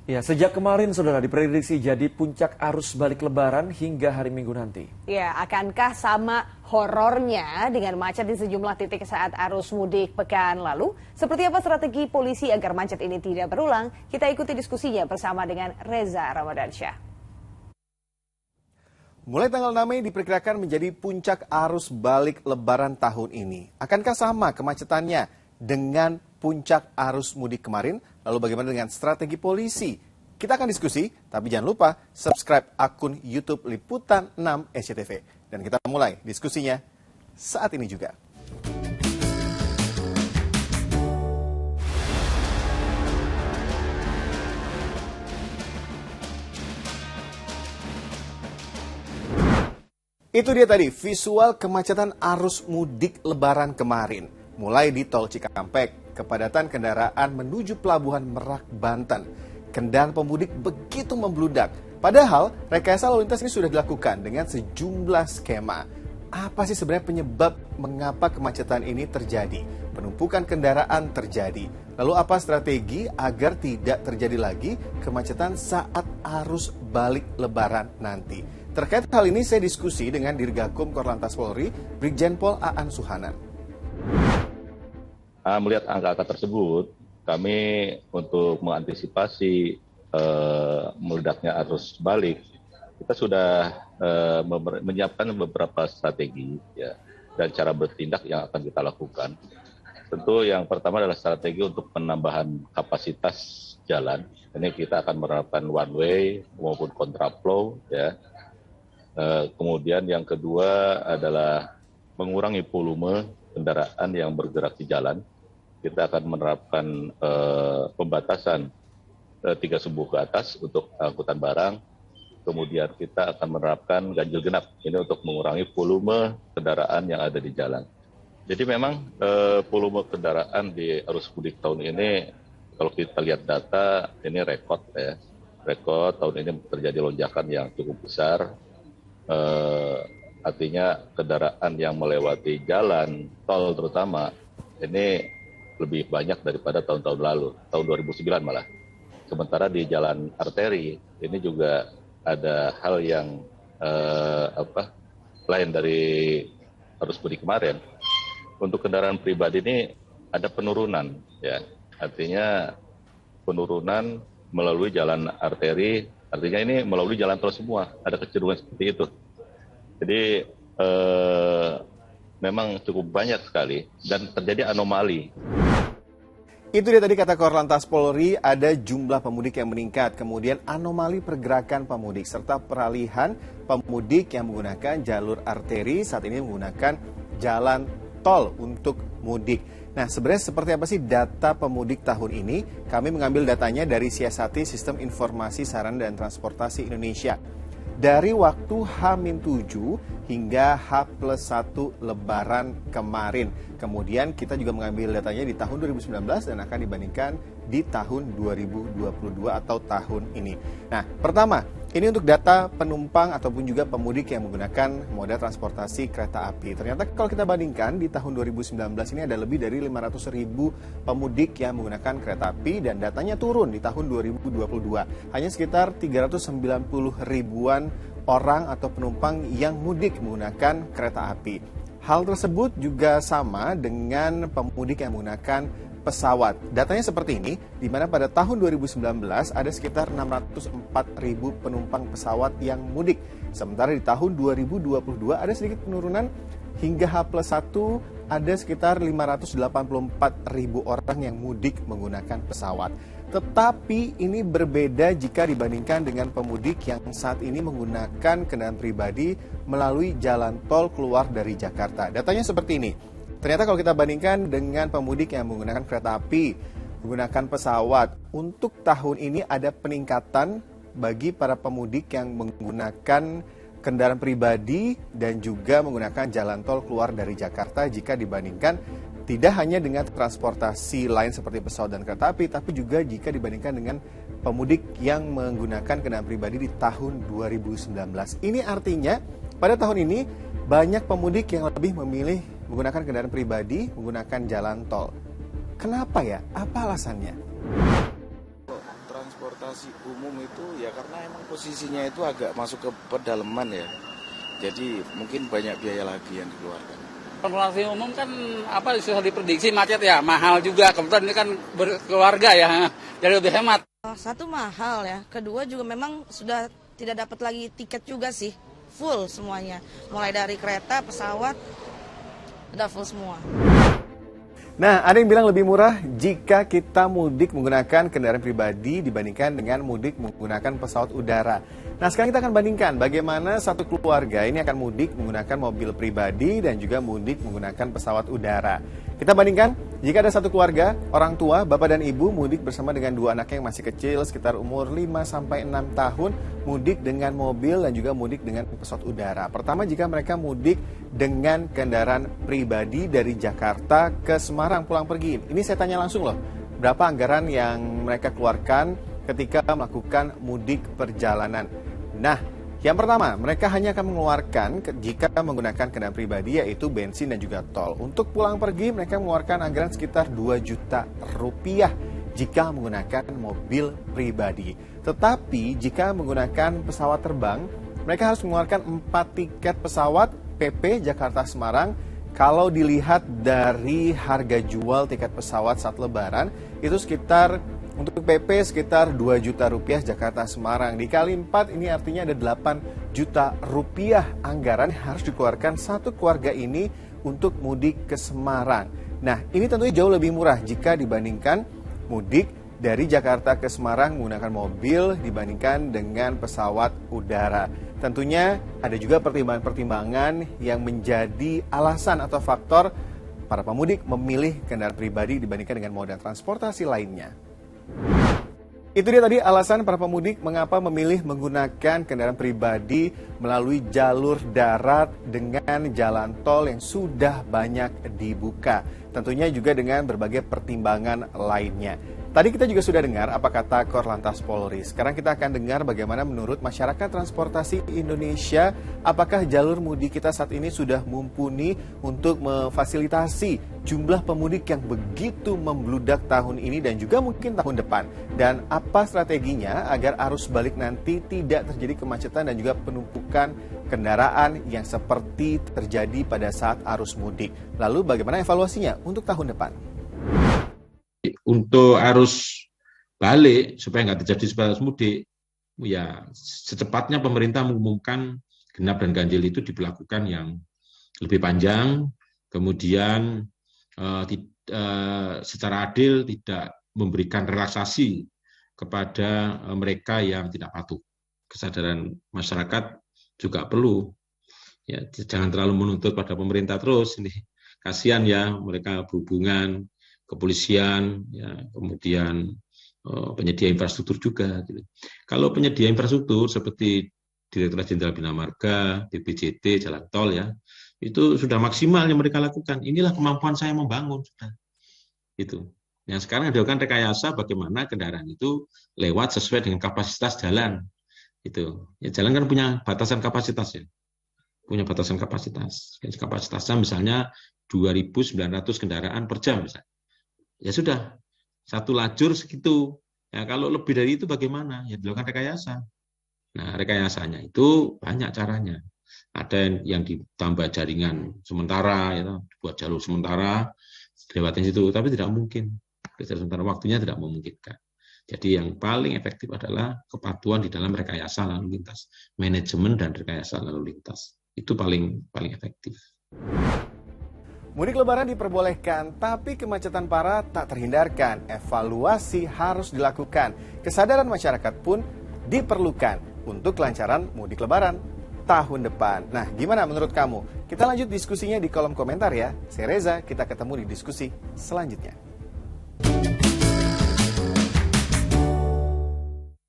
Ya, sejak kemarin, Saudara, diprediksi jadi puncak arus balik Lebaran hingga hari Minggu nanti. Ya, akankah sama horornya dengan macet di sejumlah titik saat arus mudik pekan lalu? Seperti apa strategi polisi agar macet ini tidak berulang? Kita ikuti diskusinya bersama dengan Reza Ramadansyah. Mulai tanggal 6 Mei diperkirakan menjadi puncak arus balik Lebaran tahun ini. Akankah sama kemacetannya dengan puncak arus mudik kemarin? Lalu bagaimana dengan strategi polisi? Kita akan diskusi, tapi jangan lupa subscribe akun YouTube Liputan 6 SCTV. Dan kita mulai diskusinya saat ini juga. Itu dia tadi visual kemacetan arus mudik Lebaran kemarin. Mulai di Tol Cikampek, kepadatan kendaraan menuju Pelabuhan Merak, Banten. Kendaraan pemudik begitu membludak. Padahal rekayasa lalu lintas ini sudah dilakukan dengan sejumlah skema. Apa sih sebenarnya penyebab mengapa kemacetan ini terjadi? Penumpukan kendaraan terjadi. Lalu apa strategi agar tidak terjadi lagi kemacetan saat arus balik Lebaran nanti? Terkait hal ini saya diskusi dengan Dirgakum Korlantas Polri, Brigjen Pol Aan Suhanan. Melihat angka-angka tersebut, kami untuk mengantisipasi meledaknya arus balik, kita sudah menyiapkan beberapa strategi ya, dan cara bertindak yang akan kita lakukan. Tentu yang pertama adalah strategi untuk penambahan kapasitas jalan. Ini kita akan menerapkan one way maupun kontraflow ya. Kemudian yang kedua adalah mengurangi volume kendaraan yang bergerak di jalan. Kita akan menerapkan pembatasan 3 sumbu ke atas untuk angkutan barang. Kemudian kita akan menerapkan ganjil genap. Ini untuk mengurangi volume kendaraan yang ada di jalan. Jadi memang volume kendaraan di arus mudik tahun ini, kalau kita lihat data, ini rekor ya. Rekor tahun ini terjadi lonjakan yang cukup besar. Artinya kendaraan yang melewati jalan tol terutama ini lebih banyak daripada tahun-tahun lalu, tahun 2009 malah. Sementara di jalan arteri ini juga ada hal yang lain dari arus mudik kemarin. Untuk kendaraan pribadi ini ada penurunan, ya. Artinya penurunan melalui jalan arteri, artinya ini melalui jalan tol semua, ada kecenderungan seperti itu. Jadi memang cukup banyak sekali dan terjadi anomali. Itu dia tadi kata Korlantas Polri, ada jumlah pemudik yang meningkat, kemudian anomali pergerakan pemudik, serta peralihan pemudik yang menggunakan jalur arteri saat ini menggunakan jalan tol untuk mudik. Nah, sebenarnya seperti apa sih data pemudik tahun ini? Kami mengambil datanya dari Siasati Sistem Informasi Sarana dan Transportasi Indonesia. Dari waktu H-7 hingga H+1 Lebaran kemarin. Kemudian kita juga mengambil datanya di tahun 2019 dan akan dibandingkan di tahun 2022 atau tahun ini. Nah, pertama, ini untuk data penumpang ataupun juga pemudik yang menggunakan moda transportasi kereta api. Ternyata kalau kita bandingkan di tahun 2019 ini ada lebih dari 500.000 pemudik yang menggunakan kereta api dan datanya turun di tahun 2022. Hanya sekitar 390 ribuan orang atau penumpang yang mudik menggunakan kereta api. Hal tersebut juga sama dengan pemudik yang menggunakan pesawat. Datanya seperti ini, di mana pada tahun 2019 ada sekitar 604.000 penumpang pesawat yang mudik. Sementara di tahun 2022 ada sedikit penurunan hingga H+1 ada sekitar 584.000 orang yang mudik menggunakan pesawat. Tetapi ini berbeda jika dibandingkan dengan pemudik yang saat ini menggunakan kendaraan pribadi melalui jalan tol keluar dari Jakarta. Datanya seperti ini. Ternyata kalau kita bandingkan dengan pemudik yang menggunakan kereta api, menggunakan pesawat, untuk tahun ini ada peningkatan bagi para pemudik yang menggunakan kendaraan pribadi dan juga menggunakan jalan tol keluar dari Jakarta jika dibandingkan tidak hanya dengan transportasi lain seperti pesawat dan kereta api, tapi juga jika dibandingkan dengan pemudik yang menggunakan kendaraan pribadi di tahun 2019. Ini artinya pada tahun ini banyak pemudik yang lebih memilih menggunakan kendaraan pribadi, menggunakan jalan tol. Kenapa ya? Apa alasannya? Transportasi transportasi umum itu ya karena emang posisinya itu agak masuk ke pedalaman ya. Jadi mungkin banyak biaya lagi yang dikeluarkan. Transportasi umum kan susah diprediksi macet ya, mahal juga. Kebetulan ini kan berkeluarga ya, jadi lebih hemat. Satu mahal ya, kedua juga memang sudah tidak dapat lagi tiket juga sih, full semuanya. Mulai dari kereta, pesawat, udah full semua. Nah, ada yang bilang lebih murah jika kita mudik menggunakan kendaraan pribadi dibandingkan dengan mudik menggunakan pesawat udara. Nah, sekarang kita akan bandingkan bagaimana satu keluarga ini akan mudik menggunakan mobil pribadi dan juga mudik menggunakan pesawat udara. Kita bandingkan, jika ada satu keluarga, orang tua, bapak dan ibu mudik bersama dengan dua anaknya yang masih kecil sekitar umur 5-6 tahun, mudik dengan mobil dan juga mudik dengan pesawat udara. Pertama, jika mereka mudik dengan kendaraan pribadi dari Jakarta ke Semarang pulang pergi. Ini saya tanya langsung loh, berapa anggaran yang mereka keluarkan ketika melakukan mudik perjalanan. Nah, yang pertama, mereka hanya akan mengeluarkan jika menggunakan kendaraan pribadi yaitu bensin dan juga tol. Untuk pulang pergi, mereka mengeluarkan anggaran sekitar 2 juta rupiah jika menggunakan mobil pribadi. Tetapi jika menggunakan pesawat terbang, mereka harus mengeluarkan 4 tiket pesawat PP Jakarta-Semarang. Kalau dilihat dari harga jual tiket pesawat saat lebaran, itu sekitar untuk PP sekitar 2 juta rupiah Jakarta-Semarang. Dikali 4 ini artinya ada 8 juta rupiah anggaran yang harus dikeluarkan satu keluarga ini untuk mudik ke Semarang. Nah, ini tentunya jauh lebih murah jika dibandingkan mudik dari Jakarta ke Semarang menggunakan mobil dibandingkan dengan pesawat udara. Tentunya ada juga pertimbangan-pertimbangan yang menjadi alasan atau faktor para pemudik memilih kendaraan pribadi dibandingkan dengan moda transportasi lainnya. Itu dia tadi alasan para pemudik mengapa memilih menggunakan kendaraan pribadi melalui jalur darat dengan jalan tol yang sudah banyak dibuka. Tentunya juga dengan berbagai pertimbangan lainnya. Tadi kita juga sudah dengar apa kata Korlantas Polri. Sekarang kita akan dengar bagaimana menurut masyarakat transportasi Indonesia, apakah jalur mudik kita saat ini sudah mumpuni untuk memfasilitasi jumlah pemudik yang begitu membludak tahun ini dan juga mungkin tahun depan. Dan apa strateginya agar arus balik nanti tidak terjadi kemacetan dan juga penumpukan kendaraan yang seperti terjadi pada saat arus mudik. Lalu bagaimana evaluasinya untuk tahun depan? Untuk arus balik supaya nggak terjadi seperti arus mudik, ya secepatnya pemerintah mengumumkan genap dan ganjil itu diberlakukan yang lebih panjang, kemudian secara adil tidak memberikan relaksasi kepada mereka yang tidak patuh. Kesadaran masyarakat juga perlu, ya jangan terlalu menuntut pada pemerintah terus, ini kasihan ya mereka berhubungan kepolisian, ya, kemudian penyedia infrastruktur juga. Gitu. Kalau penyedia infrastruktur seperti Direktorat Jenderal Bina Marga, BPJT, Jalan Tol ya, itu sudah maksimal yang mereka lakukan. Inilah kemampuan saya membangun sudah. Itu. Yang sekarang dilakukan rekayasa bagaimana kendaraan itu lewat sesuai dengan kapasitas jalan. Itu. Ya, jalan kan punya batasan kapasitas ya. Punya batasan kapasitas. Kapasitasnya misalnya 2.900 kendaraan per jam misalnya. Ya sudah, satu lajur segitu. Ya, kalau lebih dari itu bagaimana? Ya dilakukan rekayasa. Nah, rekayasanya itu banyak caranya. Ada yang ditambah jaringan sementara, ya, dibuat jalur sementara, lewatin situ, tapi tidak mungkin. Jalur sementara waktunya tidak memungkinkan. Jadi yang paling efektif adalah kepatuhan di dalam rekayasa lalu lintas. Manajemen dan rekayasa lalu lintas. Itu paling efektif. Mudik lebaran diperbolehkan, tapi kemacetan parah tak terhindarkan. Evaluasi harus dilakukan. Kesadaran masyarakat pun diperlukan untuk kelancaran mudik lebaran tahun depan. Nah, gimana menurut kamu? Kita lanjut diskusinya di kolom komentar ya. Saya Reza, kita ketemu di diskusi selanjutnya.